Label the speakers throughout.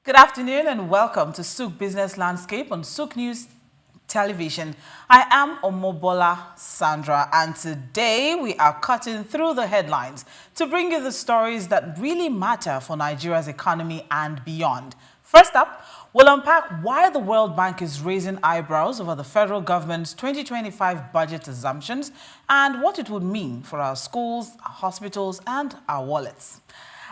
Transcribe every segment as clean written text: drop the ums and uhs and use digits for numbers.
Speaker 1: Good afternoon and welcome to Souq Business Landscape on Souq News Television. I am Omobola Sandra, and today we are cutting through the headlines to bring you the stories that really matter for Nigeria's economy and beyond. First up, we'll unpack why the World Bank is raising eyebrows over the federal government's 2025 budget assumptions and what it would mean for our schools, our hospitals, and our wallets.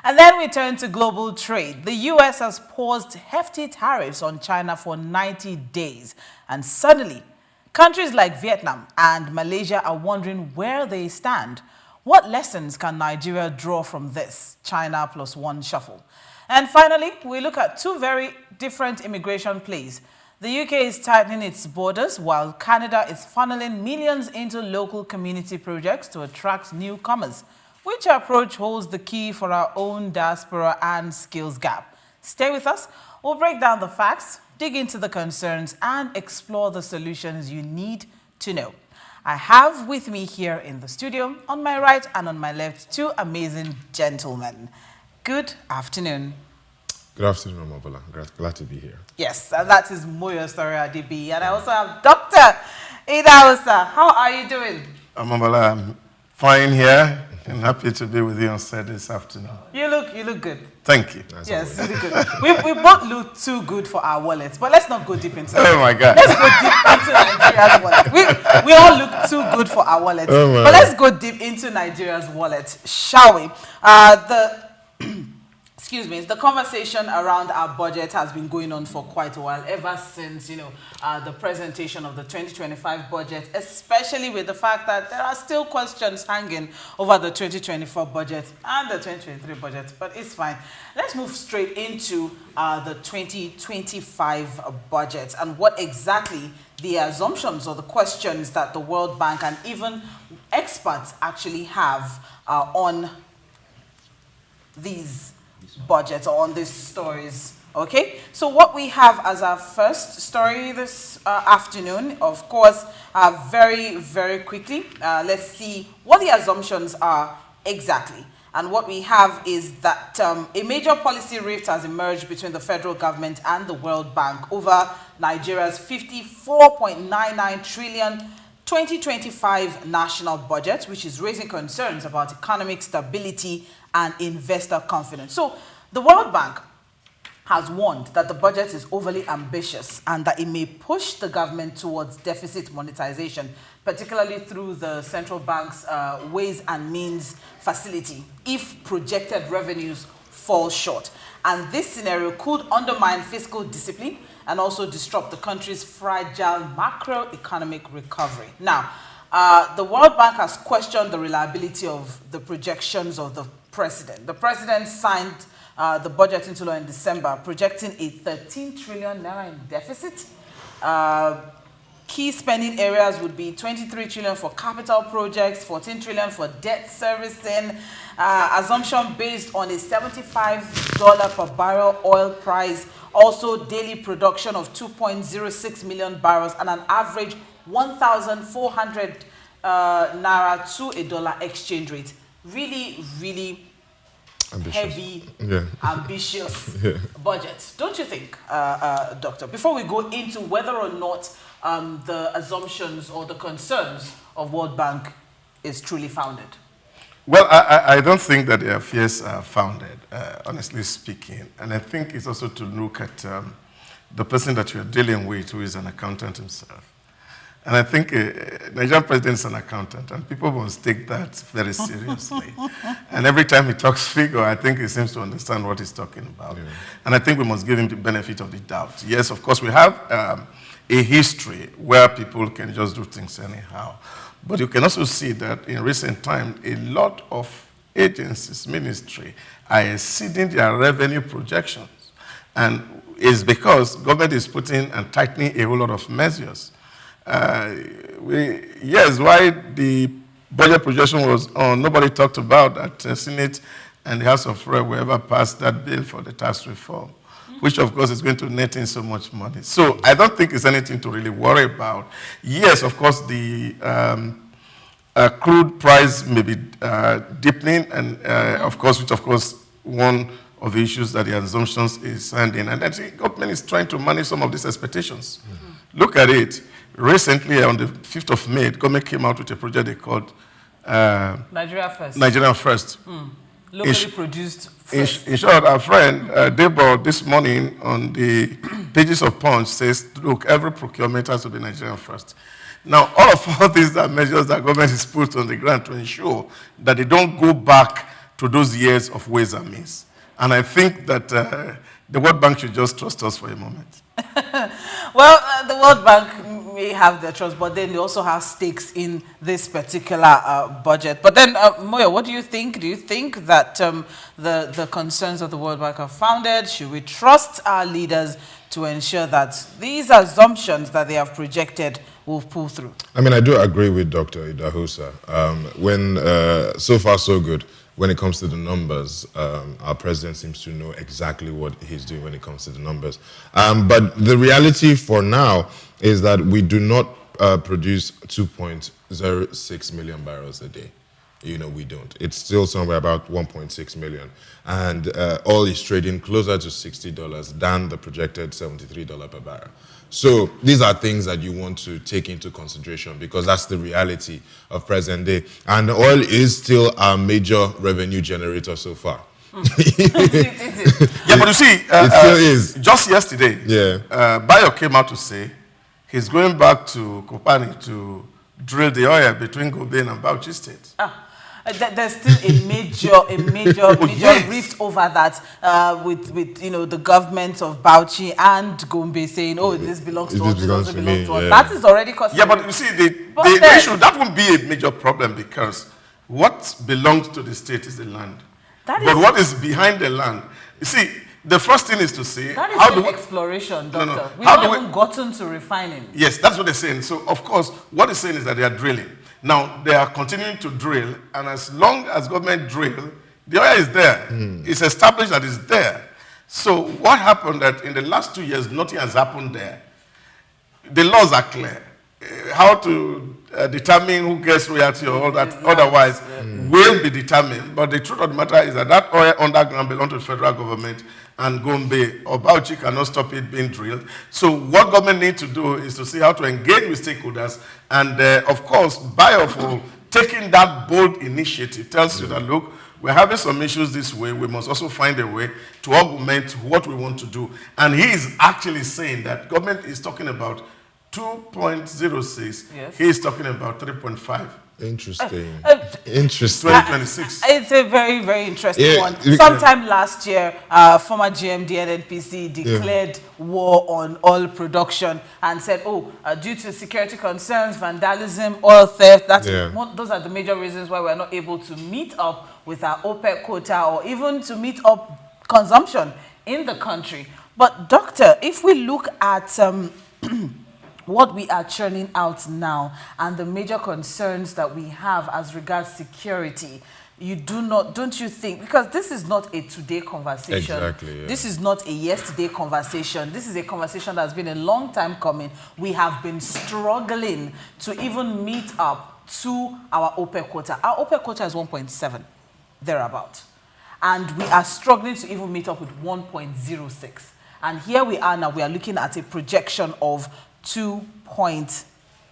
Speaker 1: And then we turn to global trade. The U.S. has paused hefty tariffs on China for 90 days. And suddenly, countries like Vietnam and Malaysia are wondering where they stand. What lessons can Nigeria draw from this China plus one shuffle? And finally, we look at two very different immigration plays. The UK is tightening its borders while Canada is funneling millions into local community projects to attract newcomers. Which approach holds the key for our own diaspora and skills gap? Stay with us. We'll break down the facts, dig into the concerns, and explore the solutions you need to know. I have with me here in the studio, on my right and on my left, two amazing gentlemen. Good afternoon.
Speaker 2: Good afternoon, Omobola. Glad to be here.
Speaker 1: Yes, and that is Moyosore Adebiyi. And I also have Dr. Idahosa. How are you doing?
Speaker 3: Omobola, I'm fine here. I'm happy to be with you on set this afternoon.
Speaker 1: You look good.
Speaker 3: Thank you.
Speaker 1: Yes, you look good. We both look too good for our wallets, but let's not go deep into it.
Speaker 3: Oh my God.
Speaker 1: Let's go deep into Nigeria's wallet. We all look too good for our wallets, but let's go deep into Nigeria's wallet, shall we? Excuse me, the conversation around our budget has been going on for quite a while, ever since, the presentation of the 2025 budget, especially with the fact that there are still questions hanging over the 2024 budget and the 2023 budget, but it's fine. Let's move straight into the 2025 budget and what exactly the assumptions or the questions that the World Bank and even experts actually have on these budgets or on these stories. Okay, so what we have as our first story this afternoon, of course, very, very quickly, let's see what the assumptions are exactly. And what we have is that a major policy rift has emerged between the federal government and the World Bank over Nigeria's 54.99 trillion 2025 national budget, which is raising concerns about economic stability and investor confidence. So the World Bank has warned that the budget is overly ambitious and that it may push the government towards deficit monetization, particularly through the central bank's Ways and Means facility, if projected revenues fall short. And this scenario could undermine fiscal discipline and also disrupt the country's fragile macroeconomic recovery. Now, the World Bank has questioned the reliability of the projections of the president. The president signed the budget into law in December, projecting a 13 trillion naira in deficit. Key spending areas would be 23 trillion for capital projects, 14 trillion for debt servicing, assumption based on a $75 per barrel oil price, also daily production of 2.06 million barrels and an average 1,400 naira to a dollar exchange rate. Really, really ambitious. Heavy, ambitious budget. Don't you think, Doctor? Before we go into whether or not the assumptions or the concerns of World Bank is truly founded.
Speaker 3: Well, I don't think that their fears are founded, honestly speaking. And I think it's also to look at the person that you're dealing with, who is an accountant himself. And I think Nigerian president is an accountant, and people must take that very seriously. And every time he talks figure, I think he seems to understand what he's talking about. Yeah. And I think we must give him the benefit of the doubt. Yes, of course, we have a history where people can just do things anyhow. But you can also see that in recent times, a lot of agencies, ministry, are exceeding their revenue projections. And it's because government is putting and tightening a whole lot of measures. Yes, why the budget projection was on, nobody talked about that Senate and the House of Reps will ever pass that bill for the tax reform, which of course is going to net in so much money. So I don't think it's anything to really worry about. Yes, of course, the crude price may be deepening, and of course, which of course one of issues that the assumptions is sending. And then the government is trying to manage some of these expectations. Look at it. Recently, on the 5th of May, the government came out with a project they called
Speaker 1: Nigeria First.
Speaker 3: Nigeria First.
Speaker 1: Locally produced first.
Speaker 3: In short, our friend Debo this morning on the pages of Punch says, look, every procurement has to be Nigerian first. Now, all these are measures that government is put on the ground to ensure that they don't go back to those years of ways and means. And I think that the World Bank should just trust us for a moment.
Speaker 1: Well, the World Bank may have their trust, but then they also have stakes in this particular budget. But then, Moyo, what do you think? Do you think that the concerns of the World Bank are founded? Should we trust our leaders to ensure that these assumptions that they have projected will pull through?
Speaker 2: I mean, I do agree with Dr. Idahosa. So far, so good. When it comes to the numbers, our president seems to know exactly what he's doing when it comes to the numbers. But the reality for now is that we do not produce 2.06 million barrels a day. You know, we don't. It's still somewhere about 1.6 million. And oil is trading closer to $60 than the projected $73 per barrel. So these are things that you want to take into consideration because that's the reality of present day. And oil is still our major revenue generator so far.
Speaker 3: Yeah, but you see,
Speaker 2: it still is.
Speaker 3: Just yesterday, Bayo came out to say he's going back to Kopani to drill the oil between Gobe and Bauchi State.
Speaker 1: There's still a major rift over that with the government of Bauchi and Gombe saying, oh, this belongs to us, this also belongs to us. That is already causing.
Speaker 3: Yeah, but you see, the issue, that won't be a major problem because what belongs to the state is the land. But what is behind the land, you see, the first thing is to say,
Speaker 1: that is how exploration, Doctor. No. We've not even gotten to refining.
Speaker 3: Yes, that's what they're saying. So, of course, what they're saying is that they are drilling. Now, they are continuing to drill, and as long as government drill, the oil is there. It's established that it's there. So what happened that in the last 2 years, nothing has happened there. The laws are clear. How to determine who gets royalty or all that otherwise will be determined. But the truth of the matter is that oil underground belongs to the federal government, and Gombe or Bauchi cannot stop it being drilled. So what government needs to do is to see how to engage with stakeholders. And of course, Bayo for taking that bold initiative tells you that, look, we're having some issues this way. We must also find a way to augment what we want to do. And he is actually saying that government is talking about 2.06. Yes. He is talking about 3.5.
Speaker 2: Interesting. Interesting.
Speaker 3: 2026.
Speaker 1: It's a very, very interesting one. Sometime last year, former GMD NNPC declared war on oil production and said, due to security concerns, vandalism, oil theft, those are the major reasons why we're not able to meet up with our OPEC quota or even to meet up consumption in the country. But, Doctor, if we look at what we are churning out now and the major concerns that we have as regards security, don't you think, because this is not a today conversation.
Speaker 2: Exactly, yeah.
Speaker 1: This is not a yesterday conversation. This is a conversation that's been a long time coming. We have been struggling to even meet up to our OPEC quota. Our OPEC quota is 1.7, thereabout. And we are struggling to even meet up with 1.06. And here we are now, we are looking at a projection of 2.06.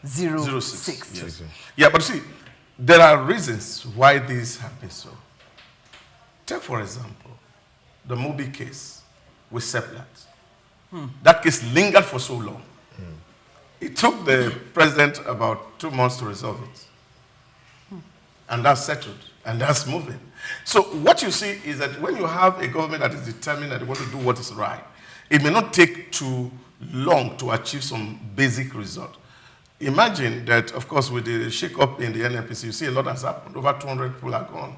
Speaker 3: Yes. Yeah, but see, there are reasons why this happens so. Take, for example, the Mobi case with Seplat. That case lingered for so long. It took the president about 2 months to resolve it. And that's settled, and that's moving. So what you see is that when you have a government that is determined that they want to do what is right, it may not take too long to achieve some basic result. Imagine that, of course, with the shake-up in the NNPC, you see a lot has happened. Over 200 people are gone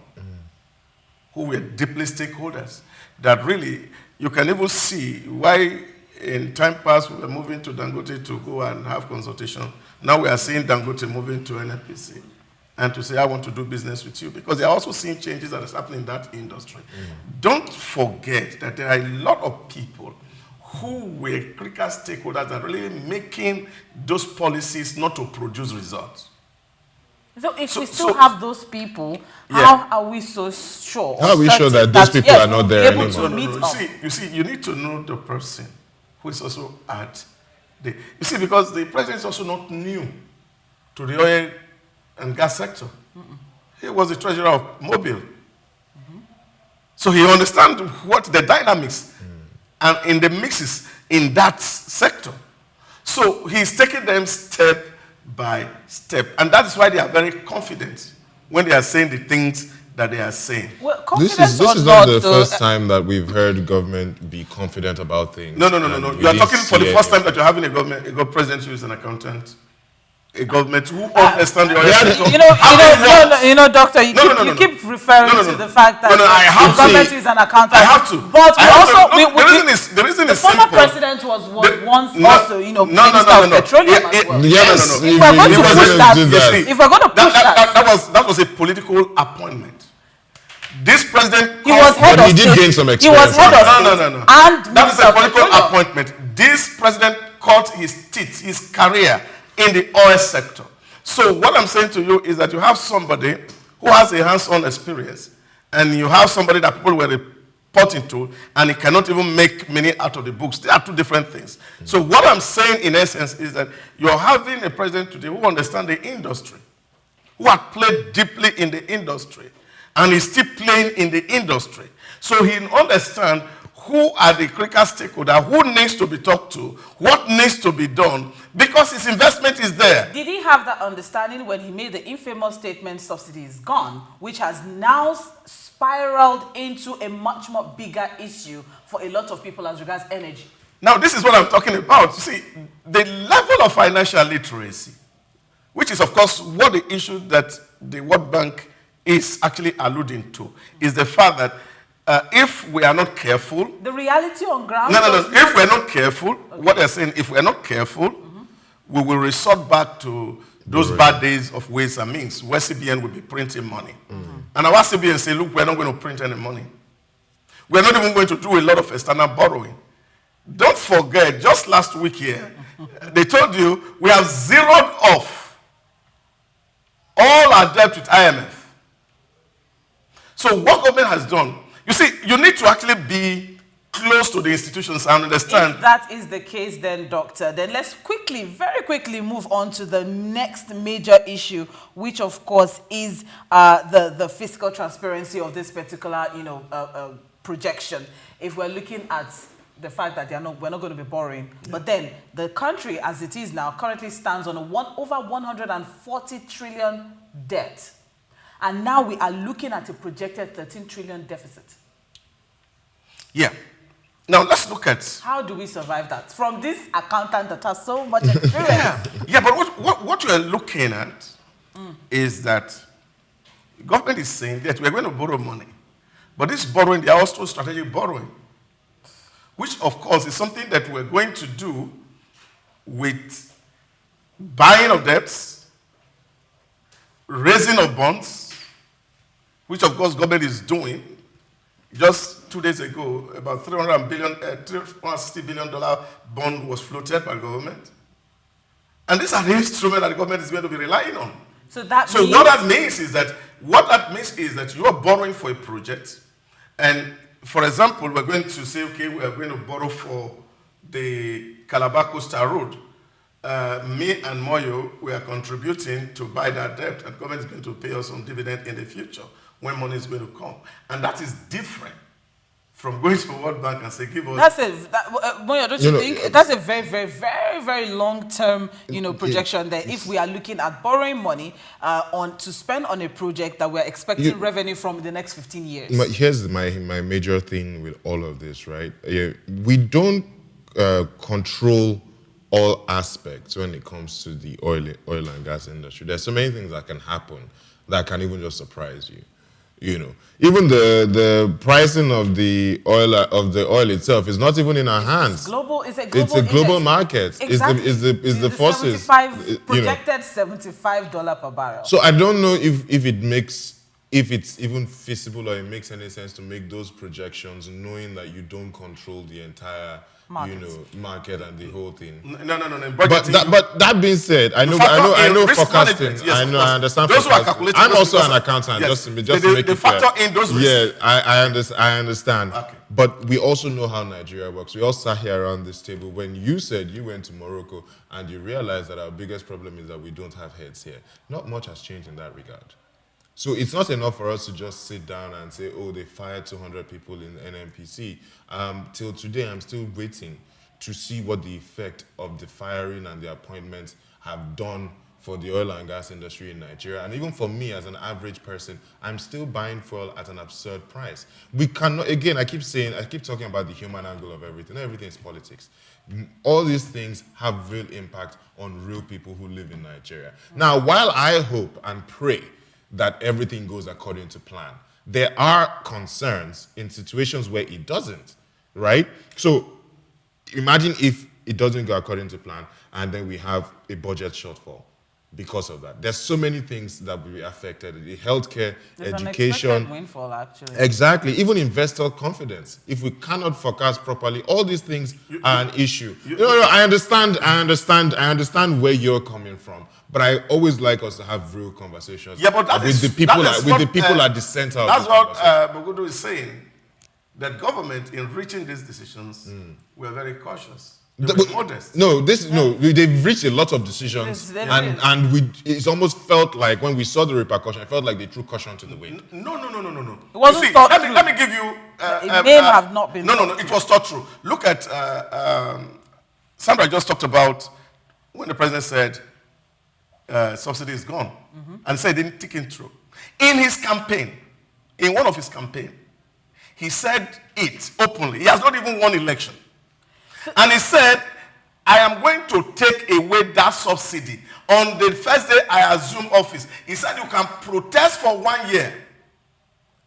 Speaker 3: who were deeply stakeholders. That really, you can even see why in time past we were moving to Dangote to go and have consultation. Now we are seeing Dangote moving to NNPC and to say, I want to do business with you, because they are also seeing changes that is happening in that industry. Don't forget that there are a lot of people who were critical stakeholders that are really making those policies not to produce results.
Speaker 1: So if we still have those people, how are we so sure?
Speaker 2: How are we sure that those people are not there anymore?
Speaker 3: You see, you need to know the person who is also at the... You see, because the president is also not new to the oil and gas sector. He was the treasurer of Mobile. So he understands what the dynamics and in the mixes in that sector. So he's taking them step by step. And that's why they are very confident when they are saying the things that they are saying.
Speaker 1: Well,
Speaker 2: this is not the first time that we've heard government be confident about things.
Speaker 3: No. You are talking for the first time that you're having a president who is an accountant. A government who understand the oil sector.
Speaker 1: Doctor, you keep referring to the fact that the government is an accountant.
Speaker 3: I have to.
Speaker 1: But
Speaker 3: the reason is
Speaker 1: former president was once also, Minister of Petroleum as well.
Speaker 2: Yes.
Speaker 1: If we're going to push that.
Speaker 3: That was a political appointment. This president...
Speaker 1: He was head of state.
Speaker 2: He did gain some experience.
Speaker 1: He was head of state.
Speaker 3: No.
Speaker 1: And
Speaker 3: that is a political appointment. This president cut his teeth, his career, in the oil sector. So what I'm saying to you is that you have somebody who has a hands-on experience, and you have somebody that people were reporting to, and he cannot even make money out of the books. They are two different things. So what I'm saying in essence is that you're having a president today who understands the industry, who had played deeply in the industry, and is still playing in the industry. So he understands who are the critical stakeholders, who needs to be talked to, what needs to be done, because his investment is there.
Speaker 1: Did he have that understanding when he made the infamous statement, subsidy is gone, which has now spiraled into a much more bigger issue for a lot of people as regards energy?
Speaker 3: Now, this is what I'm talking about. You see, the level of financial literacy, which is, of course, what the issue that the World Bank is actually alluding to, is the fact that if we are not careful...
Speaker 1: The reality on ground...
Speaker 3: No. If we're not careful, what they're saying, if we're not careful, we will resort back to those bad days of ways and means, where CBN will be printing money. And our CBN say, look, we're not going to print any money. We're not even going to do a lot of external borrowing. Don't forget, just last week here, they told you we have zeroed off all our debt with IMF. So what government has done, you see, you need to actually be close to the institutions and understand.
Speaker 1: If that is the case then, Doctor, then let's very quickly move on to the next major issue, which of course is the fiscal transparency of this particular, projection. If we're looking at the fact that we're not going to be borrowing, but then the country as it is now currently stands on over 140 trillion debt. And now we are looking at a projected 13 trillion deficit.
Speaker 3: Yeah. Now let's look at...
Speaker 1: How do we survive that? From this accountant that has so much experience.
Speaker 3: Yeah, but what you're looking at is that the government is saying that we're going to borrow money. But this borrowing, they are also strategic borrowing, which of course is something that we're going to do with buying of debts, raising of bonds, which of course government is doing. Just 2 days ago, about $360 billion bond was floated by government. And these are the instruments that the government is going to be relying on.
Speaker 1: So what
Speaker 3: that means is that you are borrowing for a project. And for example, we're going to say, okay, we are going to borrow for the Calabar Coastal Road. Me and Moyo, we are contributing to buy that debt, and government is going to pay us some dividend in the future when money is going to come. And that is different from going to the World Bank and say, give us...
Speaker 1: Moyo, don't you think? That's a very, very, very, very long-term, projection there. If we are looking at borrowing money to spend on a project that we're expecting revenue from in the next 15 years.
Speaker 2: Here's my major thing with all of this, right? We don't control all aspects when it comes to the oil and gas industry. There's so many things that can happen that can even just surprise you. Even the pricing of the oil itself is not even in our hands.
Speaker 1: It's
Speaker 2: a global market.
Speaker 1: Exactly.
Speaker 2: It's the forces.
Speaker 1: Projected $75 per barrel.
Speaker 2: So I don't know if it's even feasible or it makes any sense to make those projections knowing that you don't control the entire market and the whole thing.
Speaker 3: No.
Speaker 2: But that being said, I know forecasting.
Speaker 3: Yes,
Speaker 2: I understand
Speaker 3: those
Speaker 2: forecasting. I'm also an accountant.
Speaker 3: Yes,
Speaker 2: just to make it clear.
Speaker 3: factor in those risks.
Speaker 2: Yeah, I understand.
Speaker 3: Okay.
Speaker 2: But we also know how Nigeria works. We all sat here around this table when you said you went to Morocco and you realized that our biggest problem is that we don't have heads here. Not much has changed in that regard. So it's not enough for us to just sit down and say, oh, they fired 200 people in NNPC. Till today, I'm still waiting to see what the effect of the firing and the appointments have done for the oil and gas industry in Nigeria. And even for me as an average person, I'm still buying fuel at an absurd price. We cannot, again, I keep talking about the human angle of everything. Everything is politics. All these things have real impact on real people who live in Nigeria. Now, while I hope and pray that everything goes according to plan, there are concerns in situations where it doesn't, right? So imagine if it doesn't go according to plan and then we have a budget shortfall because of that. There's so many things that will be affected. The healthcare,
Speaker 1: There's
Speaker 2: education.
Speaker 1: an unexpected windfall, actually.
Speaker 2: Exactly. Even investor confidence. If we cannot forecast properly, all these things are an issue. I understand where you're coming from. But I always like us to have real conversations with the people at the center of
Speaker 3: that's
Speaker 2: the
Speaker 3: what
Speaker 2: conversation.
Speaker 3: Bogudu is saying. The government, in reaching these decisions, were very cautious. They were modest.
Speaker 2: They've reached a lot of decisions, it's almost felt like when we saw the repercussion, it felt like they threw caution to the wind.
Speaker 3: No.
Speaker 1: It wasn't thought through.
Speaker 3: Let me give you.
Speaker 1: It may have not been.
Speaker 3: No. It was thought through. Look at Sandra just talked about when the president said subsidy is gone, and said it didn't take it through. In his campaign, in one of his campaigns, he said it openly. He has not even won election. And he said, I am going to take away that subsidy. On the first day I assume office, he said you can protest for 1 year.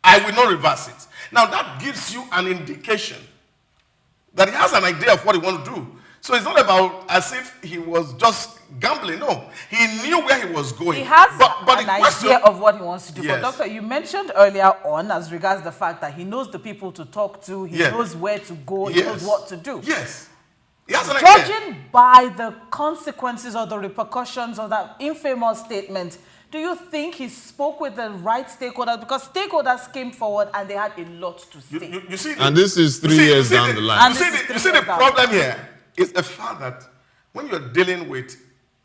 Speaker 3: I will not reverse it. Now that gives you an indication that he has an idea of what he wants to do. So it's not about as if he was just gambling. No, he knew where he was going.
Speaker 1: He has an idea of what he wants to do. Yes. But Doctor, you mentioned earlier on as regards the fact that he knows the people to talk to, he knows where to go, he knows what to do.
Speaker 3: Yes. He has an idea.
Speaker 1: Judging by the consequences or the repercussions of that infamous statement, do you think he spoke with the right stakeholders? Because stakeholders came forward and they had a lot to say.
Speaker 3: You see,
Speaker 2: and this is 3 years down the line.
Speaker 3: You see the problem here is the fact that when you're dealing with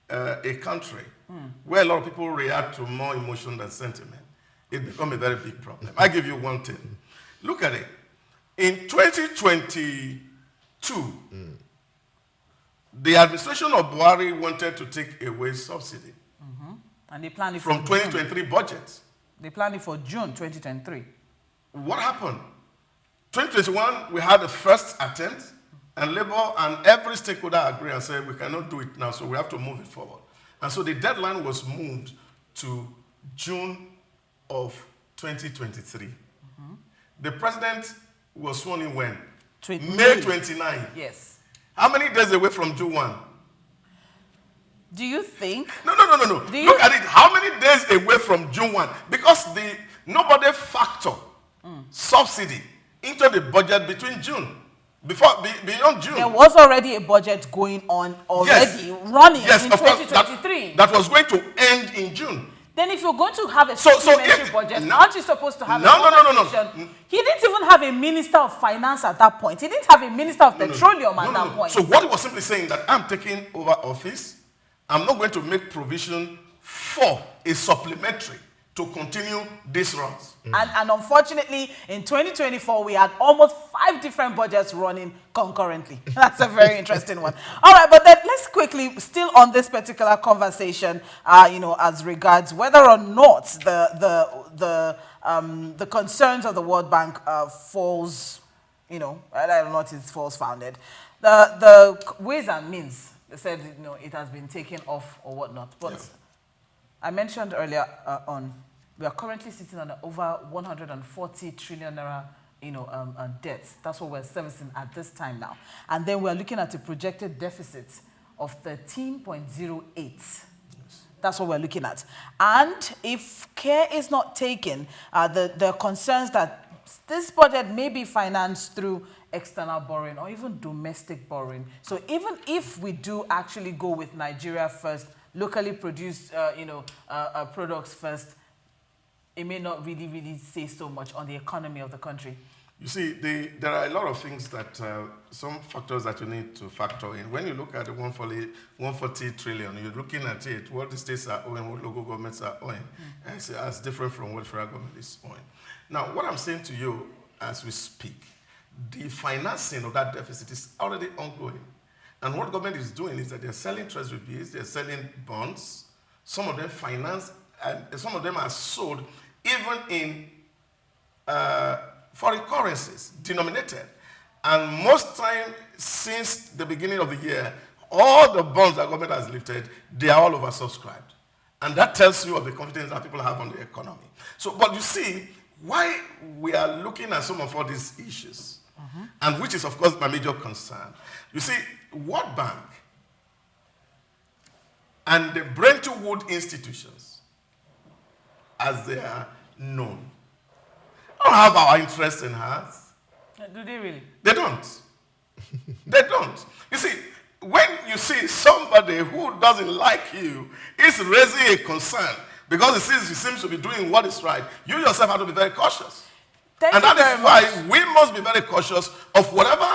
Speaker 3: a country where a lot of people react to more emotion than sentiment, it becomes a very big problem. I give you one thing. Look at it. In 2022, the administration of Buhari wanted to take away subsidy.
Speaker 1: And they planned it
Speaker 3: from 2023 budget.
Speaker 1: They planned it for June 2023.
Speaker 3: What happened? 2021, we had the first attempt, and Labour and every stakeholder agreed and said, we cannot do it now, so we have to move it forward. And so the deadline was moved to June of 2023. The president was sworn in when? May 29.
Speaker 1: Yes.
Speaker 3: How many days away from June 1?
Speaker 1: Do you think?
Speaker 3: No. Look at it. How many days away from June 1? Because nobody factor subsidy into the budget between June. Beyond June.
Speaker 1: There was already a budget going on already, running in 2023.
Speaker 3: That was going to end in June.
Speaker 1: Then if you're going to have a supplementary budget, aren't you supposed to have a conversation? He didn't even have a minister of finance at that point. He didn't have a minister of petroleum at that point.
Speaker 3: So what he was simply saying that I'm taking over office, I'm not going to make provision for a supplementary to continue this route.
Speaker 1: And unfortunately, in 2024, we had almost 5 different budgets running concurrently. That's a very interesting one. All right, but then let's quickly, still on this particular conversation, as regards whether or not the concerns of the World Bank falls, I don't know if it's false founded. The ways and means, they said, it has been taken off or whatnot. But I mentioned earlier on, we are currently sitting on over 140 trillion naira, debt. That's what we're servicing at this time now. And then we're looking at a projected deficit of 13.08. Yes. That's what we're looking at. And if care is not taken, the concerns that this budget may be financed through external borrowing or even domestic borrowing. So even if we do actually go with Nigeria first, locally produced, products first, it may not really say so much on the economy of the country.
Speaker 3: You see, there are a lot of things that, some factors that you need to factor in. When you look at the 140 trillion, you're looking at it, what the states are owing, what local governments are owing, and it's as different from what federal government is owing. Now, what I'm saying to you as we speak, the financing of that deficit is already ongoing. And what government is doing is that they're selling treasury bills, they're selling bonds, some of them finance, and some of them are sold even in foreign currencies, denominated. And most time, since the beginning of the year, all the bonds that government has lifted, they are all oversubscribed. And that tells you of the confidence that people have on the economy. So, but you see, why we are looking at some of all these issues, and which is, of course, my major concern. You see, World Bank and the Bretton Woods institutions, as they are known, don't have our interests in heart.
Speaker 1: Do they really?
Speaker 3: They don't. They don't. You see, when you see somebody who doesn't like you is raising a concern because he seems to be doing what is right, you yourself have to be very cautious. And that is why we must be very cautious of whatever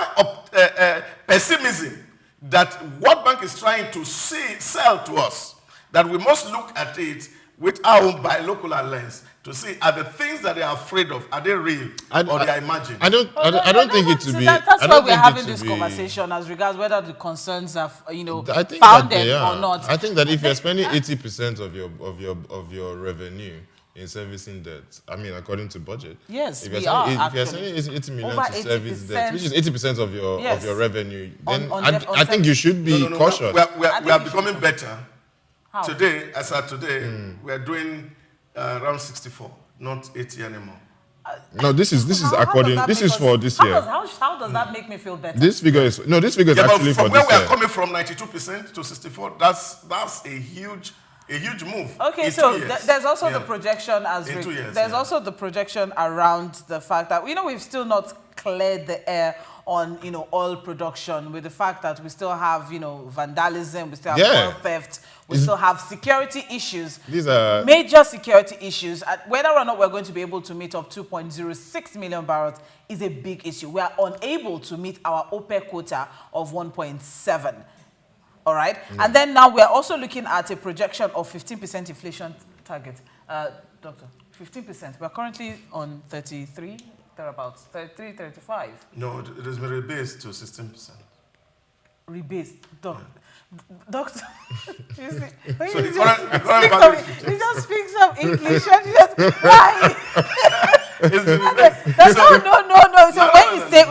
Speaker 3: pessimism that World Bank is trying to sell to us, that we must look at it with our own bilocal lens to see, are the things that they are afraid of, are they real or they are imagined?
Speaker 2: I don't think it to be.
Speaker 1: That's why we're having this conversation as regards whether the concerns are, founded or not.
Speaker 2: I think that if you're spending 80% of your revenue in servicing debt, I mean, according to budget.
Speaker 1: Yes,
Speaker 2: if
Speaker 1: you're
Speaker 2: spending 80 million
Speaker 1: over
Speaker 2: to service debt, which is 80% of your revenue, then I think you should be cautious.
Speaker 3: We are becoming better. How? Today, as of today, we are doing around 64, not 80 anymore.
Speaker 2: No, this is according. This is for this year.
Speaker 1: How does that make me feel better?
Speaker 2: This figure is actually for this year.
Speaker 3: From where we are coming from 92% to 64, that's a huge move.
Speaker 1: Okay, so there's also the projection there's also the projection around the fact that we've still not cleared the air on oil production, with the fact that we still have vandalism, we still have oil theft, we still have security issues. These are major security issues. Whether or not we're going to be able to meet up 2.06 million barrels is a big issue. We are unable to meet our OPEC quota of 1.7. All right, and then now we're also looking at a projection of 15% inflation target. Doctor, 15%. We're currently on 33. Thereabouts, 33, 35.
Speaker 3: No, it has been rebased to 16%.
Speaker 1: Rebased, doctor. You see,
Speaker 3: so the current value is 15%.
Speaker 1: He just speaks of English and he just why? No. So when you say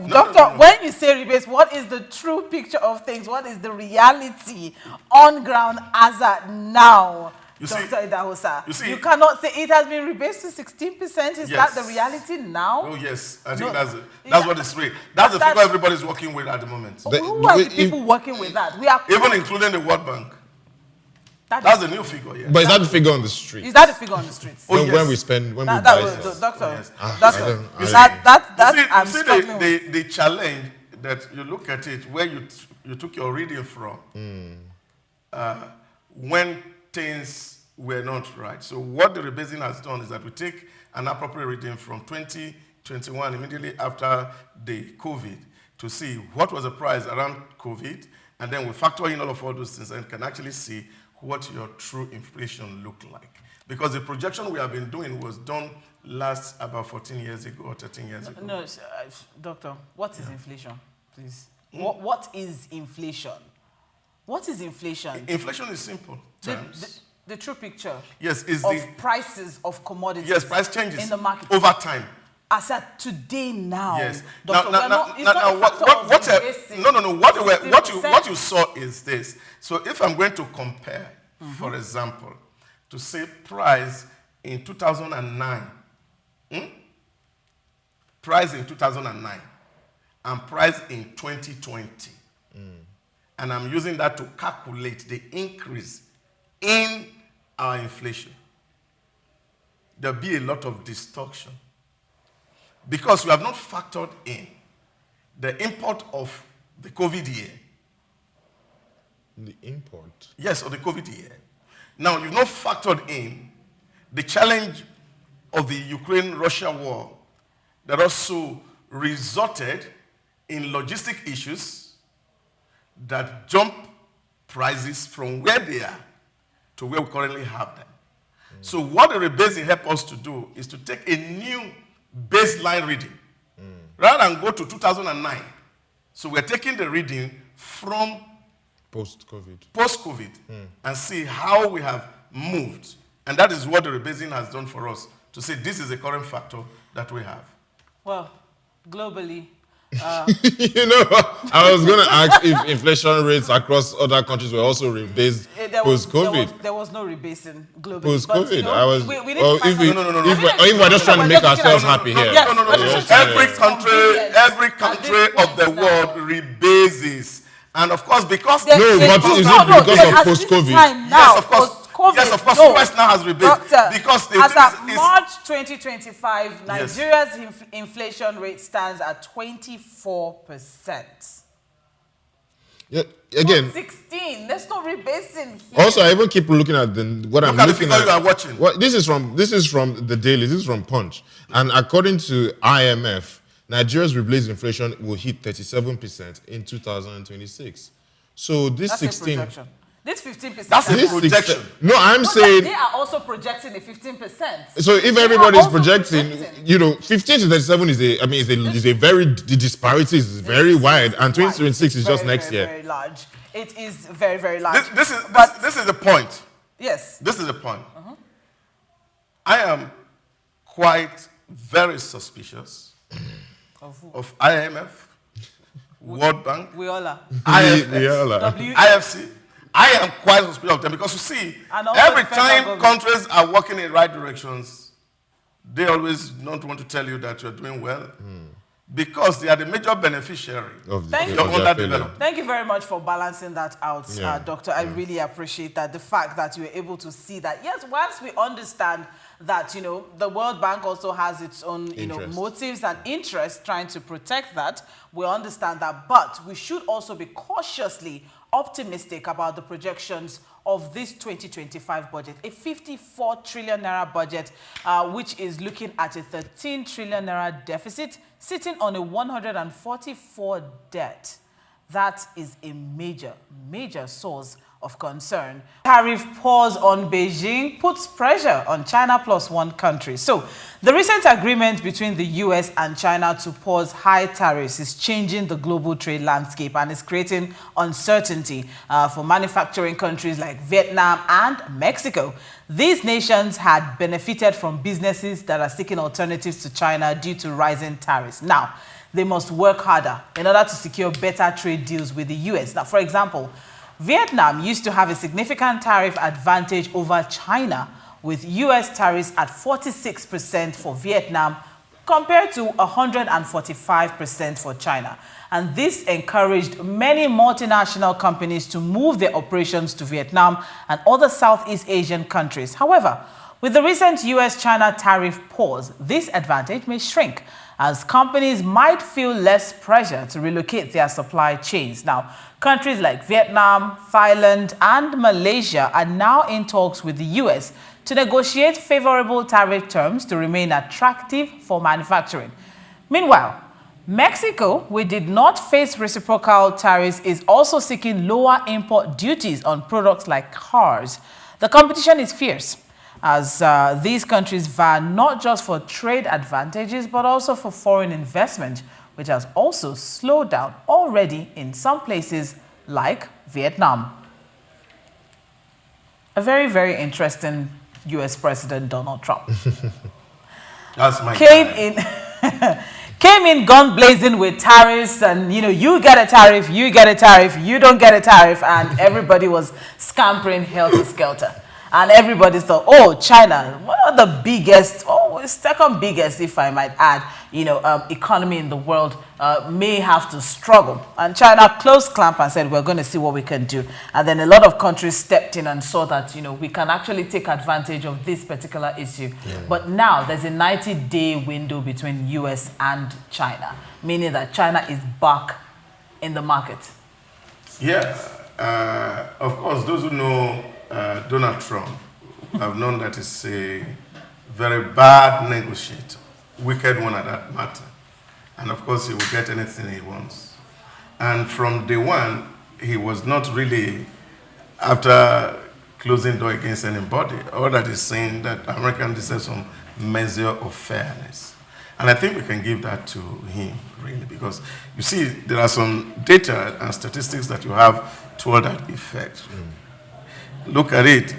Speaker 1: doctor, when you say rebase, what is the true picture of things? What is the reality on ground as at now? Dr. Idahosa, you cannot say it has been rebased to 16%. Is that the reality now?
Speaker 3: Oh, yes. I think that's what is real. That's the figure everybody's working with at the moment.
Speaker 1: Who are the people working with that? We are
Speaker 3: even including the World Bank. That's the new figure, yes.
Speaker 2: But is that the figure on the street?
Speaker 1: Is that the figure on the streets?
Speaker 2: When we buy stuff.
Speaker 1: Doctor,
Speaker 3: I'm struggling with the challenge that you look at it, where you took your reading from, when things were not right. So what the rebasing has done is that we take an appropriate reading from 2021, immediately after the COVID, to see what was the price around COVID, and then we factor in all those things and can actually see what your true inflation looked like. Because the projection we have been doing was done last about 14 years ago or 13 years ago.
Speaker 1: No, doctor, what is inflation, please? What is inflation? What is inflation?
Speaker 3: Inflation is simple terms.
Speaker 1: The true picture.
Speaker 3: Yes, is
Speaker 1: of prices of commodities.
Speaker 3: Yes, price changes
Speaker 1: in the market
Speaker 3: over time.
Speaker 1: As at today now.
Speaker 3: Yes.
Speaker 1: Doctor,
Speaker 3: what you saw is this. So if I'm going to compare, for example, to say price in 2009, price in 2009, and price in 2020. And I'm using that to calculate the increase in our inflation. There'll be a lot of distortion. because you have not factored in the import of the COVID year.
Speaker 2: The import?
Speaker 3: Yes, of the COVID year. Now, you've not factored in the challenge of the Ukraine-Russia war that also resulted in logistic issues that jump prices from where they are to where we currently have them. So what the rebasing helps us to do is to take a new baseline reading rather than go to 2009. So we're taking the reading from post-COVID and see how we have moved. And that is what the rebasing has done for us, to say this is the current factor that we have.
Speaker 1: Well, globally,
Speaker 2: you know, I was going to ask if inflation rates across other countries were also rebased post-COVID.
Speaker 1: There was no rebasing globally.
Speaker 2: Post-COVID,
Speaker 1: you know,
Speaker 2: I was.
Speaker 1: If
Speaker 2: we're just trying to make ourselves happy here.
Speaker 3: Every country of the world rebases. And of course, because
Speaker 2: because of post-COVID?
Speaker 3: Yes, of course. Yes, of course. US now has rebased because
Speaker 1: as of March 2025, Nigeria's inflation rate stands at 24%.
Speaker 2: Yeah, again.
Speaker 1: Not 16. There's no rebasing here.
Speaker 2: Also, I even keep looking at what I'm looking at.
Speaker 3: You are watching.
Speaker 2: This is from the Daily. This is from Punch, and according to IMF, Nigeria's rebased inflation will hit 37% in 2026. So this
Speaker 1: That's
Speaker 2: 16.
Speaker 1: A projection. This 15%.
Speaker 3: That's a projection.
Speaker 2: No, I'm saying
Speaker 1: they are also projecting a 15%.
Speaker 2: So if everybody is projecting, 15 to 37 is a very, the disparity is very wide, and 2026 is just next year.
Speaker 1: Very large. It is very, very large.
Speaker 3: This is the point.
Speaker 1: Yes.
Speaker 3: This is the point. I am quite very suspicious of IMF, World Bank, IFC. I am quite suspicious of them because you see, every time countries are working in the right directions, they always don't want to tell you that you're doing well because they are the major beneficiary of underdevelopment.
Speaker 1: Thank you very much for balancing that out, Doctor. I really appreciate that. The fact that you were able to see that. Yes, once we understand that, the World Bank also has its own, motives and interests trying to protect that, we understand that. But we should also be cautiously optimistic about the projections of this 2025 budget, a 54 trillion naira budget, which is looking at a 13 trillion naira deficit, sitting on a 144 debt. That is a major, major source of concern. Tariff pause on Beijing puts pressure on China plus one country. So the recent agreement between the US and China to pause high tariffs is changing the global trade landscape and is creating uncertainty for manufacturing countries like Vietnam and Mexico. These nations had benefited from businesses that are seeking alternatives to China due to rising tariffs. Now, they must work harder in order to secure better trade deals with the US. Now, for example, Vietnam used to have a significant tariff advantage over China, with US tariffs at 46% for Vietnam compared to 145% for China. And this encouraged many multinational companies to move their operations to Vietnam and other Southeast Asian countries. However, with the recent US-China tariff pause, this advantage may shrink, as companies might feel less pressure to relocate their supply chains. Now, countries like Vietnam, Thailand, and Malaysia are now in talks with the US to negotiate favorable tariff terms to remain attractive for manufacturing. Meanwhile, Mexico, which did not face reciprocal tariffs, is also seeking lower import duties on products like cars. The competition is fierce, as these countries vie not just for trade advantages, but also for foreign investment, which has also slowed down already in some places like Vietnam. A very, very interesting US President Donald Trump came in gun blazing with tariffs, and you get a tariff, you get a tariff, you don't get a tariff, and everybody was scampering helter-skelter. And everybody thought, oh, China, one of the biggest, second biggest, if I might add, economy in the world, may have to struggle. And China closed clamp and said, we're going to see what we can do. And then a lot of countries stepped in and saw that, we can actually take advantage of this particular issue. Yeah. But now there's a 90-day window between US and China, meaning that China is back in the market.
Speaker 3: Yeah. Of course, those who know Donald Trump have known that he's a very bad negotiator, wicked one at that matter. And of course, he will get anything he wants. And from day one, he was not really after closing door against anybody. All that is saying that Americans deserve some measure of fairness. And I think we can give that to him, really, because you see, there are some data and statistics that you have toward that effect. Look at it.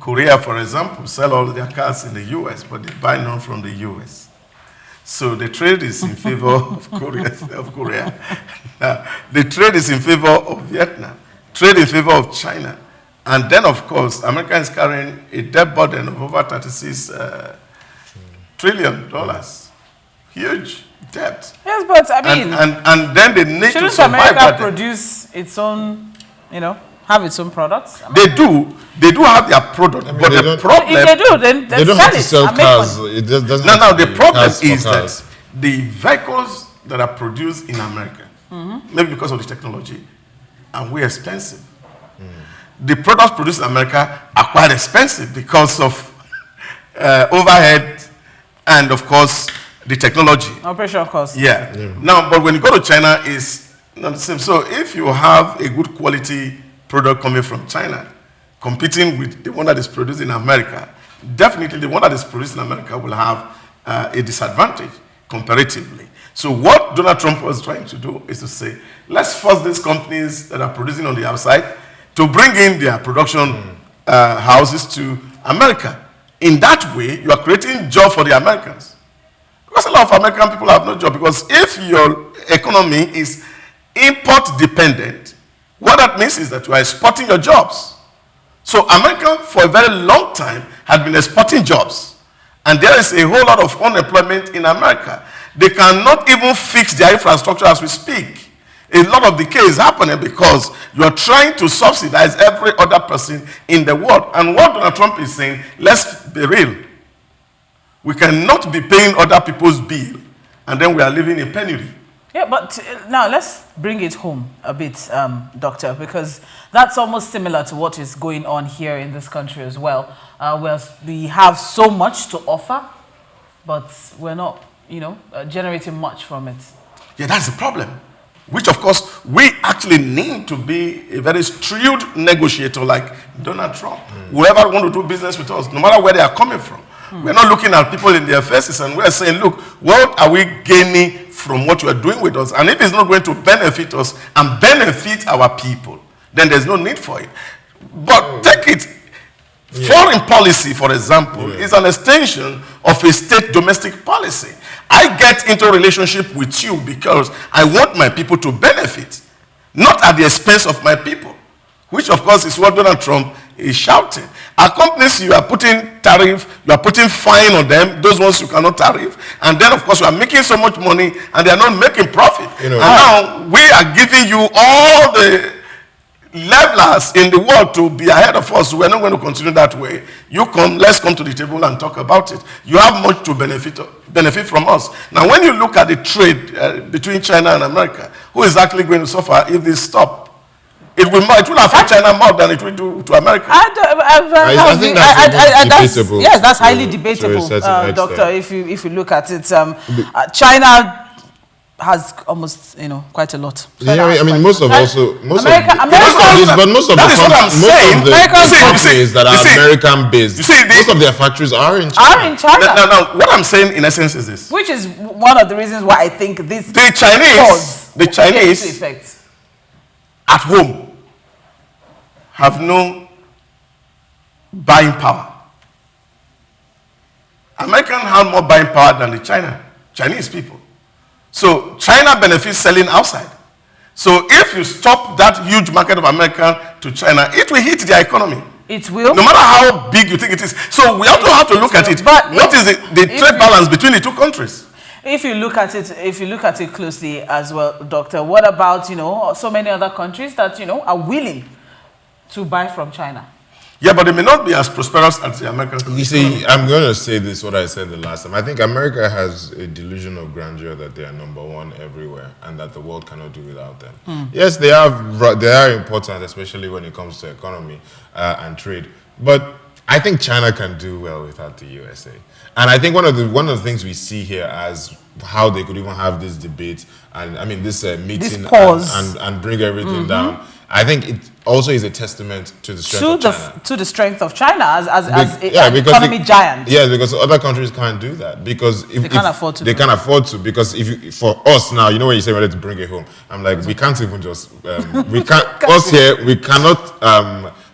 Speaker 3: Korea, for example, sell all their cars in the US, but they buy none from the US. So the trade is in favor of Korea. The trade is in favor of Vietnam. Trade in favor of China. And then, of course, America is carrying a debt burden of over $36 trillion. Huge debt.
Speaker 1: Yes, but I mean,
Speaker 3: and then they need to survive.
Speaker 1: Shouldn't America produce its own, have its own products?
Speaker 3: They do have their product, but the problem,
Speaker 1: if they do, then
Speaker 2: they don't have to sell cars. It doesn't.
Speaker 3: Now the problem is that the vehicles that are produced in America, maybe because of the technology, are way expensive. The products produced in America are quite expensive because of overhead and, of course, the technology.
Speaker 1: Operation cost.
Speaker 3: Yeah. Now, but when you go to China, it's not the same. So if you have a good quality product coming from China, competing with the one that is produced in America, definitely the one that is produced in America will have a disadvantage comparatively. So what Donald Trump was trying to do is to say, let's force these companies that are producing on the outside to bring in their production houses to America. In that way, you are creating jobs for the Americans. Because a lot of American people have no job. Because if your economy is import dependent, what that means is that you are exporting your jobs. So America, for a very long time, had been exporting jobs. And there is a whole lot of unemployment in America. They cannot even fix their infrastructure as we speak. A lot of decay is happening because you are trying to subsidize every other person in the world. And what Donald Trump is saying, let's be real. We cannot be paying other people's bill, and then we are living in penury.
Speaker 1: Yeah, but now let's bring it home a bit, Doctor, because that's almost similar to what is going on here in this country as well. Where we have so much to offer, but we're not, generating much from it.
Speaker 3: Yeah, that's the problem. Which, of course, we actually need to be a very shrewd negotiator like Donald Trump. Whoever want to do business with us, no matter where they are coming from. We're not looking at people in their faces and we're saying, look, what are we gaining from what you are doing with us? And if it's not going to benefit us and benefit our people, then there's no need for it. But take it. Foreign policy, for example, is an extension of a state domestic policy. I get into a relationship with you because I want my people to benefit, not at the expense of my people, which, of course, is what Donald Trump is shouting. Our companies, you are putting tariff, you are putting fine on them, those ones you cannot tariff, and then, of course, you are making so much money, and they are not making profit. And now, we are giving you all the levelers in the world to be ahead of us. We're not going to continue that way. You come, let's come to the table and talk about it. You have much to benefit from us. Now, when you look at the trade between China and America, who is actually going to suffer if this stop? It will affect China more than it will do to America.
Speaker 2: I think that's debatable.
Speaker 1: Yes, that's highly debatable, Doctor. If you look at it, China has almost, quite a lot.
Speaker 2: I mean, most of the companies that are American-based, most of their factories are in China.
Speaker 3: Now, what I'm saying in essence is this.
Speaker 1: Which is one of the reasons why I think this
Speaker 3: the Chinese at home have no buying power. Americans have more buying power than the Chinese people. So China benefits selling outside. So if you stop that huge market of America to China, it will hit their economy.
Speaker 1: It will.
Speaker 3: No matter how big you think it is. So we also have to look at it.
Speaker 1: But
Speaker 3: what is the trade balance between the two countries?
Speaker 1: If you look at it closely as well, Doctor, what about, you know, so many other countries that, you know, are willing to buy from China?
Speaker 3: Yeah, but they may not be as prosperous as the American countries.
Speaker 2: You see, I'm going to say this, what I said the last time. I think America has a delusion of grandeur that they are number one everywhere and that the world cannot do without them. Yes, they are important, especially when it comes to economy and trade. But I think China can do well without the USA. And I think one of the things we see here as how they could even have this debate and, I mean, this meeting
Speaker 1: this pause.
Speaker 2: And bring everything down. I think it also is a testament to the strength of China.
Speaker 1: To the strength of China as
Speaker 2: an
Speaker 1: economy giant.
Speaker 2: Yeah, because other countries can't do that. Because
Speaker 1: they can't afford to.
Speaker 2: They can't afford to. Because for us now, you know when you say we're ready to bring it home, I'm like, we can't even just, we can't, us here, we cannot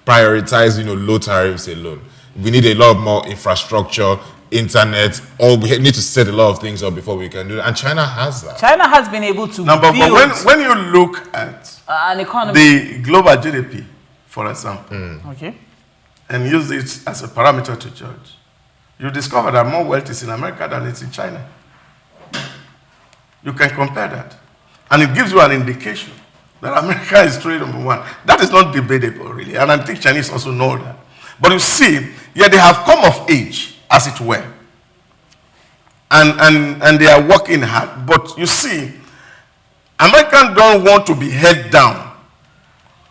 Speaker 2: prioritize, you know, low tariffs alone. We need a lot more infrastructure, internet, or we need to set a lot of things up before we can do that. And China has that.
Speaker 1: China has been able to
Speaker 3: build. But when you look at
Speaker 1: an economy,
Speaker 3: the global GDP, for example,
Speaker 1: okay,
Speaker 3: and use it as a parameter to judge, you discover that more wealth is in America than it's in China. You can compare that. And it gives you an indication that America is trade number one. That is not debatable, really. And I think Chinese also know that. But you see, yeah, they have come of age, as it were. And they are working hard. But you see, Americans don't want to be held down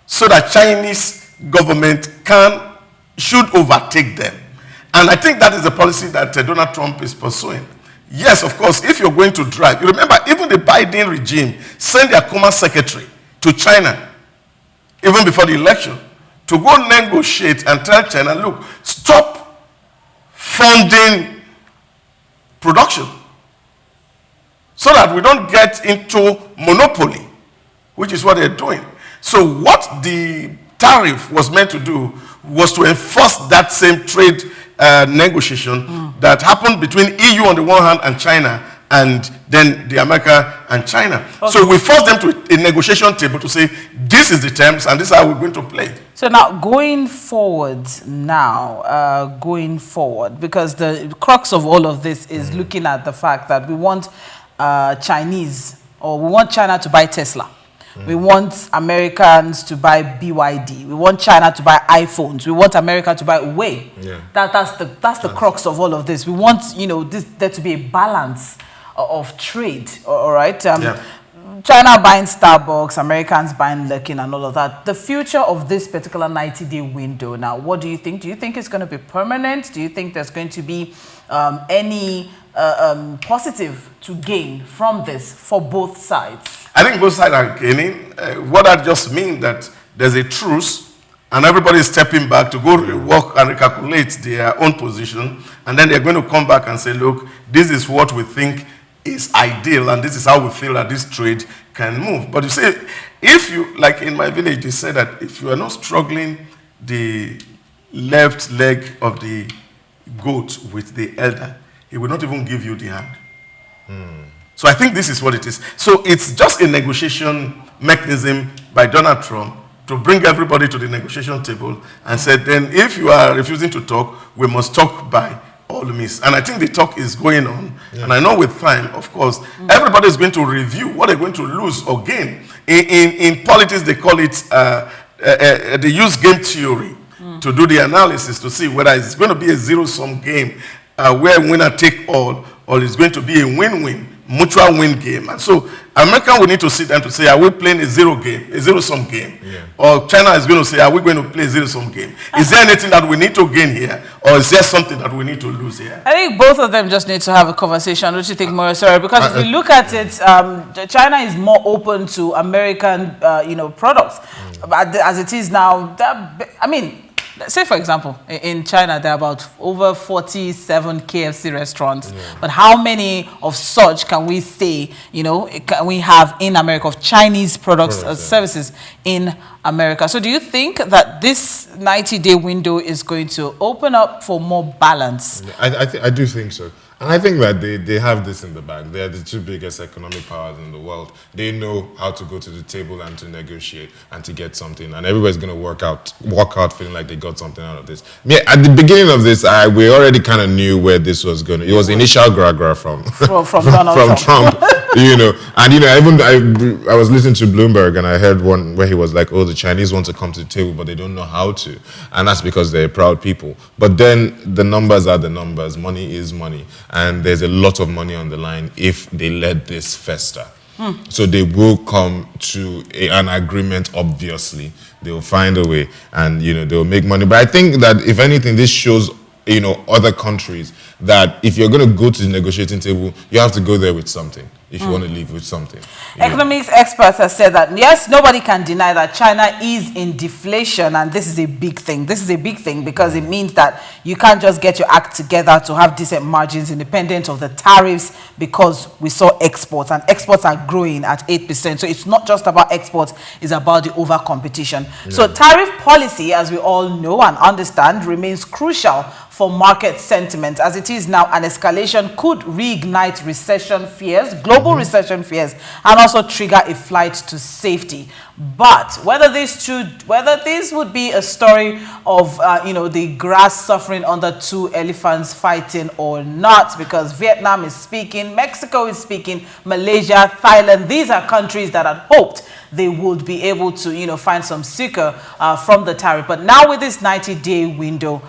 Speaker 3: so that Chinese government should overtake them. And I think that is the policy that Donald Trump is pursuing. Yes, of course, if you're going to drive, you remember even the Biden regime sent their commerce secretary to China, even before the election, to go negotiate and tell China, look, stop funding production so that we don't get into monopoly, which is what they're doing. So what the tariff was meant to do was to enforce that same trade negotiation that happened between EU on the one hand and China, and then the America and China. Okay. So we forced them to a negotiation table to say, this is the terms and this is how we're going to play.
Speaker 1: So now, going forward, because the crux of all of this is looking at the fact that we want Chinese, or we want China to buy Tesla. We want Americans to buy BYD. We want China to buy iPhones. We want America to buy Huawei. Yeah. That's the crux of all of this. We want, you know, there to be a balance of trade. All right. China buying Starbucks, Americans buying Luckin and all of that. The future of this particular 90-day window now, what do you think? Do you think it's going to be permanent? Do you think there's going to be any positive to gain from this for both sides?
Speaker 3: I think both sides are gaining. What that just means that there's a truce and everybody is stepping back to go rework and recalculate their own position, and then they're going to come back and say, look, this is what we think is ideal and this is how we feel that this trade can move. But you see, if you, like in my village, they say that if you are not struggling the left leg of the goat with the elder, he will not even give you the hand. So I think this is what it is. So it's just a negotiation mechanism by Donald Trump to bring everybody to the negotiation table and say, then if you are refusing to talk, we must talk by all means. And I think the talk is going on. Yeah. And I know with time, of course, everybody is going to review what they're going to lose or gain. In politics, they call it, they use game theory to do the analysis to see whether it's going to be a zero-sum game where winner take all, or it's going to be a win-win, mutual win game. And so America will need to sit down to say, are we playing a zero-sum game? Yeah. Or China is going to say, are we going to play a zero-sum game? Is there anything that we need to gain here? Or is there something that we need to lose here? I
Speaker 1: think both of them just need to have a conversation. Don't you think, Moyosore? Because if you look at it, China is more open to American, products. As it is now, I mean, say, for example, in China, there are about over 47 KFC restaurants. Yeah. But how many of such can we say, can we have in America of Chinese products or services in America? So do you think that this 90-day window is going to open up for more balance?
Speaker 2: I do think so. And I think that they have this in the bag. They are the two biggest economic powers in the world. They know how to go to the table and to negotiate and to get something. And everybody's going to walk out feeling like they got something out of this. Yeah, at the beginning of this, we already kind of knew where this was going. It was initial gra-gra from Trump. You know, and you know, I was listening to Bloomberg and I heard one where he was like, "Oh, the Chinese want to come to the table, but they don't know how to," and that's because they're proud people. But then the numbers are the numbers. Money is money, and there's a lot of money on the line if they let this fester. So they will come to an agreement. Obviously, they will find a way, and you know, they will make money. But I think that if anything, this shows, you know, other countries that if you're going to go to the negotiating table, you have to go there with something. If you want to leave with something.
Speaker 1: Economics experts have said that, yes, nobody can deny that China is in deflation, and this is a big thing. This is a big thing because it means that you can't just get your act together to have decent margins independent of the tariffs, because we saw exports, and exports are growing at 8%. So it's not just about exports, it's about the over competition. Yeah. So tariff policy, as we all know and understand, remains crucial for market sentiment. As it is now, an escalation could reignite recession fears, global recession fears, and also trigger a flight to safety. But whether this would be a story of you know, the grass suffering under two elephants fighting or not, because Vietnam is speaking, Mexico is speaking, Malaysia, Thailand, these are countries that had hoped they would be able to, you know, find some succor from the tariff. But now with this 90-day window,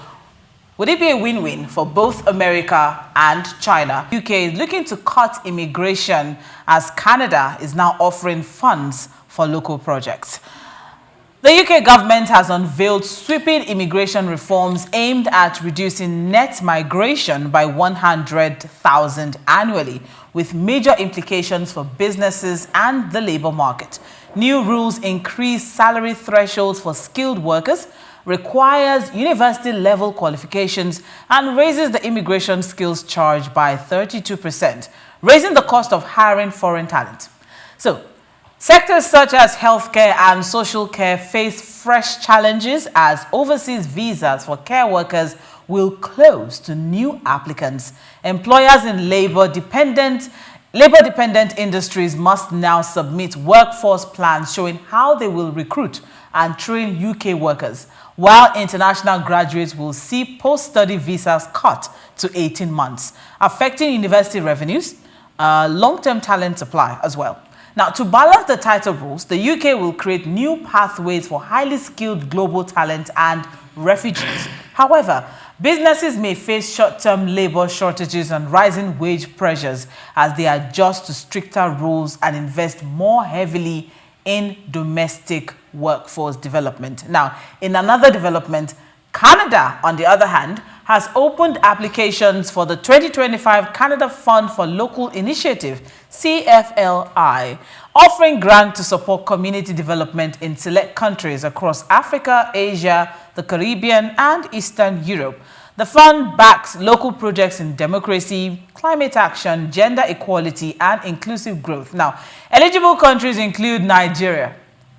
Speaker 1: would it be a win-win for both America and China? UK is looking to cut immigration as Canada is now offering funds for local projects. The UK government has unveiled sweeping immigration reforms aimed at reducing net migration by 100,000 annually, with major implications for businesses and the labor market. New rules increase salary thresholds for skilled workers, requires university-level qualifications, and raises the immigration skills charge by 32%, raising the cost of hiring foreign talent. So, sectors such as healthcare and social care face fresh challenges as overseas visas for care workers will close to new applicants. Employers in labor-dependent industries must now submit workforce plans showing how they will recruit and train UK workers, while international graduates will see post-study visas cut to 18 months, affecting university revenues, long-term talent supply as well. Now, to balance the tighter rules, the UK will create new pathways for highly skilled global talent and refugees. However, businesses may face short-term labor shortages and rising wage pressures as they adjust to stricter rules and invest more heavily in domestic workforce development. Now, in another development, Canada, on the other hand, has opened applications for the 2025 Canada Fund for Local Initiative, CFLI, offering grants to support community development in select countries across Africa, Asia, the Caribbean, and Eastern Europe. The fund backs local projects in democracy, climate action, gender equality, and inclusive growth. Now, eligible countries include Nigeria,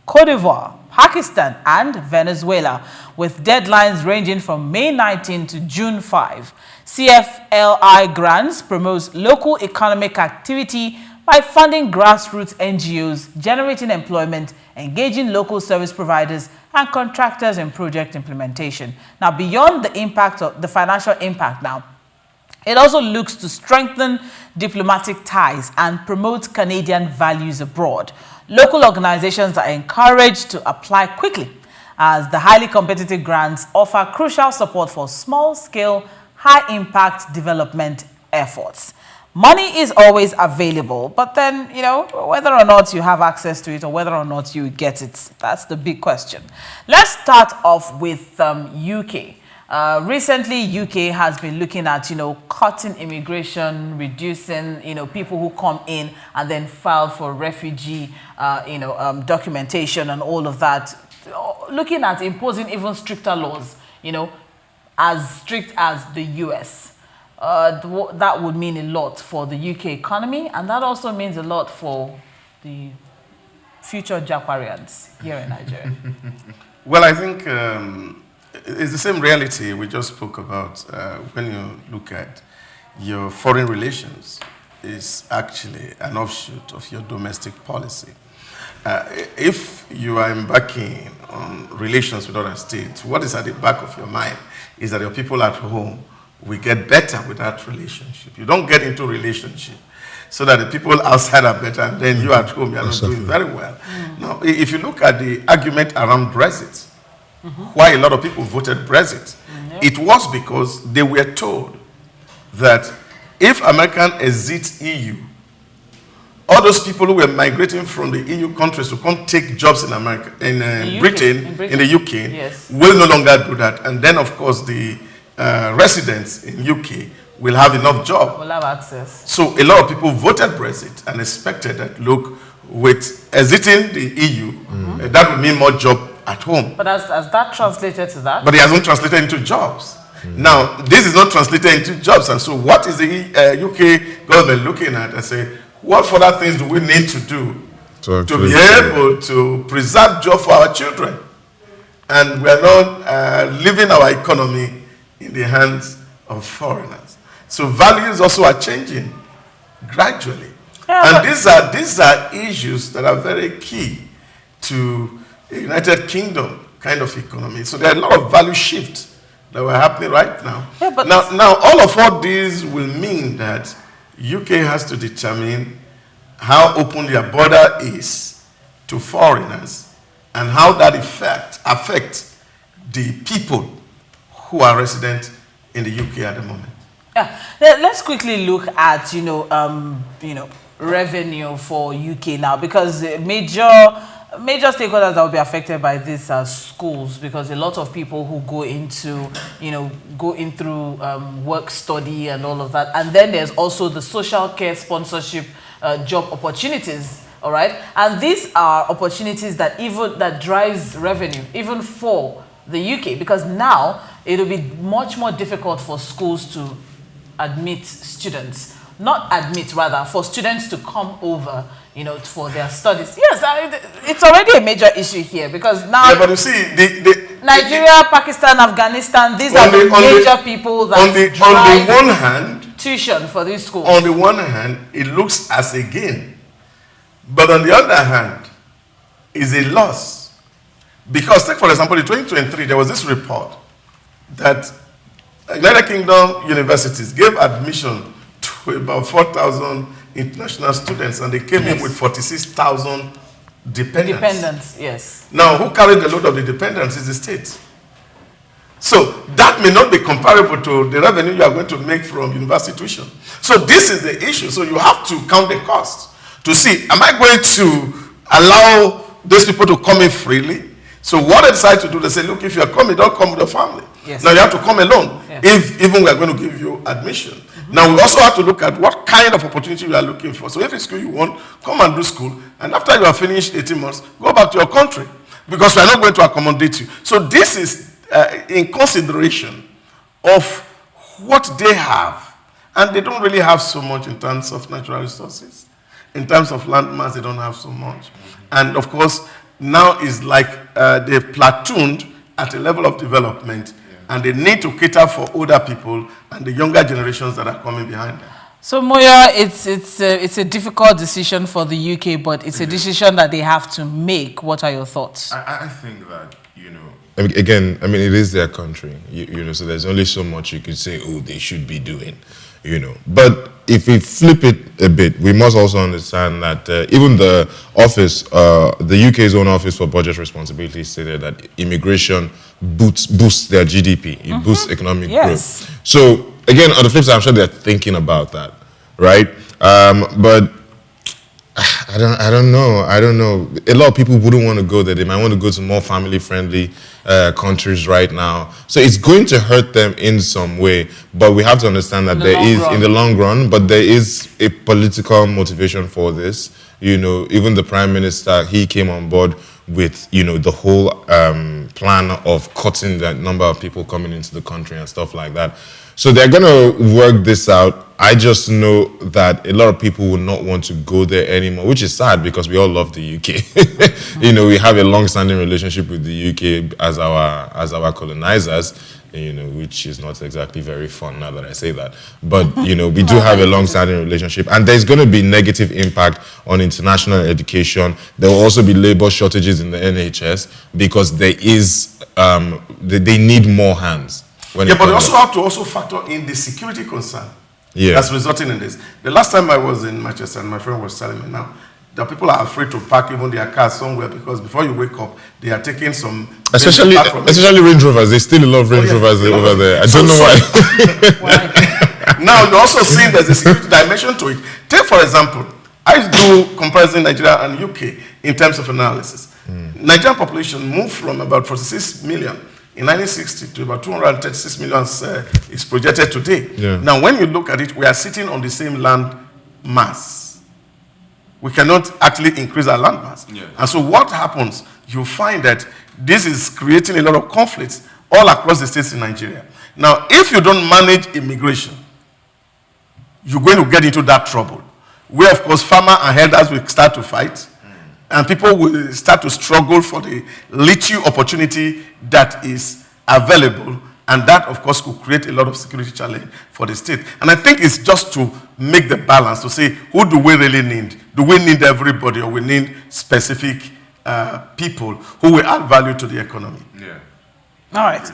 Speaker 1: Cote d'Ivoire, Pakistan, and Venezuela, with deadlines ranging from May 19 to June 5. CFLI grants promotes local economic activity by funding grassroots NGOs, generating employment, engaging local service providers and contractors in project implementation. Now, beyond the impact of the financial impact now, it also looks to strengthen diplomatic ties and promote Canadian values abroad. Local organizations are encouraged to apply quickly, as the highly competitive grants offer crucial support for small-scale, high-impact development efforts. Money is always available, but then, you know, whether or not you have access to it or whether or not you get it, that's the big question. Let's start off with UK. Recently, UK has been looking at, you know, cutting immigration, reducing, you know, people who come in and then file for refugee, documentation and all of that. Looking at imposing even stricter laws, you know, as strict as the US. That would mean a lot for the UK economy, and that also means a lot for the future Japarians here in Nigeria.
Speaker 3: Well, I think it's the same reality we just spoke about when you look at your foreign relations is actually an offshoot of your domestic policy. If you are embarking on relations with other states, what is at the back of your mind is that your people at home will get better with that relationship. You don't get into a relationship so that the people outside are better and then you at home, you are not doing very well. Now, if you look at the argument around Brexit, why a lot of people voted Brexit, it was because they were told that if America exits EU, all those people who were migrating from the EU countries to come take jobs in America, in Britain, in the UK,
Speaker 1: yes,
Speaker 3: will no longer do that. And then, of course, the residents in UK will have enough jobs.
Speaker 1: Will have access.
Speaker 3: So a lot of people voted Brexit and expected that, look, with exiting the EU, that would mean more job at home.
Speaker 1: But has that translated to that?
Speaker 3: But it hasn't translated into jobs. Now, this is not translated into jobs. And so what is the UK government looking at and say, what further things do we need to do to be able to preserve jobs for our children? And we are not leaving our economy in the hands of foreigners. So values also are changing gradually. Yeah, and these are issues that are very key to a United Kingdom kind of economy. So there are a lot of value shifts that were happening right now. Yeah, but now all these will mean that UK has to determine how open their border is to foreigners and how that affects the people who are resident in the UK at the moment.
Speaker 1: Yeah, let's quickly look at revenue for UK now, because major stakeholders that will be affected by this are schools, because a lot of people who go into, through work study and all of that. And then there's also the social care sponsorship job opportunities, all right? And these are opportunities that drives revenue, even for the UK, because now it will be much more difficult for schools to admit students. Not admit, rather, for students to come over, for their studies. Yes, it's already a major issue here, because now...
Speaker 3: Yeah, but you see,
Speaker 1: Nigeria, Pakistan, Afghanistan, these are the major people that
Speaker 3: on the one hand,
Speaker 1: tuition for these schools.
Speaker 3: On the one hand, it looks as a gain. But on the other hand, is a loss. Because, take for example, in 2023, there was this report that United Kingdom universities gave admission to about 4,000 international students, and they came in with 46,000 dependents.
Speaker 1: Dependents, yes.
Speaker 3: Now, who carried the load of the dependents is the state. So that may not be comparable to the revenue you are going to make from university tuition. So this is the issue. So you have to count the cost to see, am I going to allow those people to come in freely? So what they decide to do, they say, look, if you are coming, don't come with your family. Yes. Now you have to come alone, yes, if even we are going to give you admission. Now we also have to look at what kind of opportunity you are looking for. So if it's school you want, come and do school. And after you have finished 18 months, go back to your country, because we are not going to accommodate you. So this is in consideration of what they have. And they don't really have so much in terms of natural resources. In terms of land mass, they don't have so much. And of course, now is like they've platooned at a level of development, and they need to cater for older people and the younger generations that are coming behind them.
Speaker 1: So Moya, it's a difficult decision for the UK, but it's a decision that they have to make. What are your thoughts?
Speaker 2: I think that, again, it is their country, so there's only so much you could say, oh, they should be doing, But if we flip it a bit, we must also understand that even the office, the UK's own Office for Budget Responsibility, stated that immigration boosts their GDP, it boosts economic growth. So again, on the flip side, I'm sure they're thinking about that, right? But I don't know. A lot of people wouldn't want to go there. They might want to go to more family-friendly countries right now. So it's going to hurt them in some way. But we have to understand that in the long run, but there is a political motivation for this. Even the Prime Minister, he came on board with, the whole plan of cutting the number of people coming into the country and stuff like that. So they're going to work this out. I just know that a lot of people will not want to go there anymore, which is sad because we all love the UK. You know, we have a long-standing relationship with the UK as our colonizers, you know, which is not exactly very fun now that I say that. But, you know, we do have a long-standing relationship, and there's going to be negative impact on international education. There will also be labor shortages in the NHS because there is, they need more hands.
Speaker 3: But you also have to also factor in the security concern that's resulting in this. The last time I was in Manchester, and my friend was telling me now, that people are afraid to park even their cars somewhere because before you wake up, they are taking some...
Speaker 2: Especially Range Rovers. There's still a lot of Range Rovers over there. I don't know why.
Speaker 3: Now, you're also seeing there's a security dimension to it. Take, for example, I do comparison Nigeria and UK in terms of analysis. Nigerian population moved from about 46 million in 1960 to about 236 million is projected today. Now, when you look at it, we are sitting on the same land mass. We cannot actually increase our land mass. And so what happens, you find that this is creating a lot of conflicts all across the states in Nigeria. Now, if you don't manage immigration, you're going to get into that trouble, where, of course, farmers and herders will start to fight, and people will start to struggle for the little opportunity that is available, and that, of course, could create a lot of security challenge for the state. And I think it's just to make the balance, to say, who do we really need? Do we need everybody, or we need specific people who will add value to the economy?
Speaker 1: All right.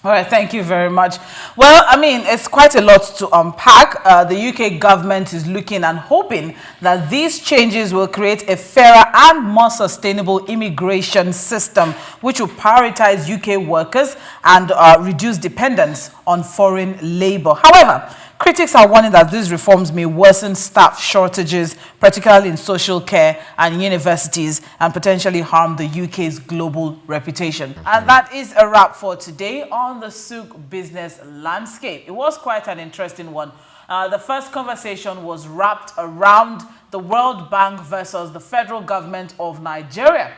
Speaker 1: All right, thank you very much. Well, I mean, it's quite a lot to unpack. The UK government is looking and hoping that these changes will create a fairer and more sustainable immigration system, which will prioritize UK workers and reduce dependence on foreign labor. However, critics are warning that these reforms may worsen staff shortages, particularly in social care and universities, and potentially harm the UK's global reputation. And that is a wrap for today on the Souq Business Landscape. It was quite an interesting one. The first conversation was wrapped around the World Bank versus the federal government of Nigeria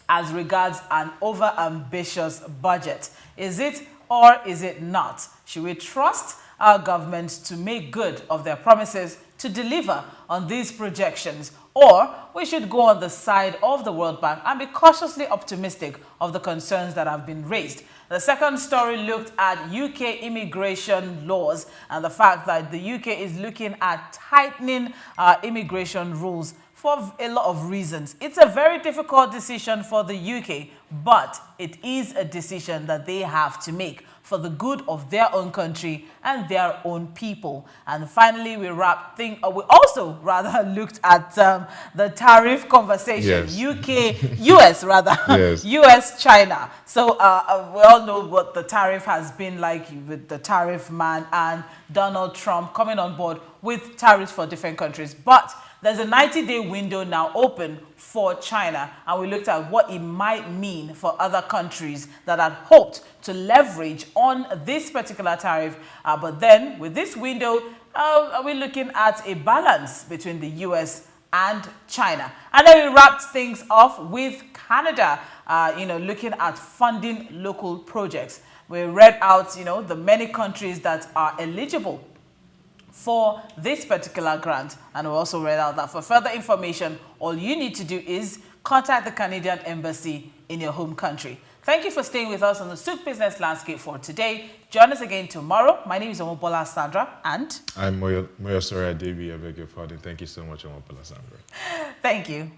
Speaker 1: as regards an over-ambitious budget. Is it or is it not? Should we trust our government to make good of their promises to deliver on these projections, or we should go on the side of the World Bank and be cautiously optimistic of the concerns that have been raised? The second story looked at UK immigration laws and the fact that the UK is looking at tightening immigration rules for a lot of reasons. It's a very difficult decision for the UK, but it is a decision that they have to make for the good of their own country and their own people. And finally, we also looked at the tariff conversation, US, US, China. So we all know what the tariff has been like with the tariff man and Donald Trump coming on board with tariffs for different countries. But there's a 90-day window now open for China, and we looked at what it might mean for other countries that had hoped to leverage on this particular tariff. But then, with this window, are we looking at a balance between the US and China? And then we wrapped things off with Canada, looking at funding local projects. We read out, the many countries that are eligible for this particular grant, and we also read out that for further information, all you need to do is contact the Canadian Embassy in your home country. Thank you for staying with us on the Souq Business Landscape for today. Join us again tomorrow. My name is Omobola Sandra, and
Speaker 2: I'm Moyosore Adebiyi. I beg your pardon. Thank you so much, Omobola Sandra.
Speaker 1: Thank you.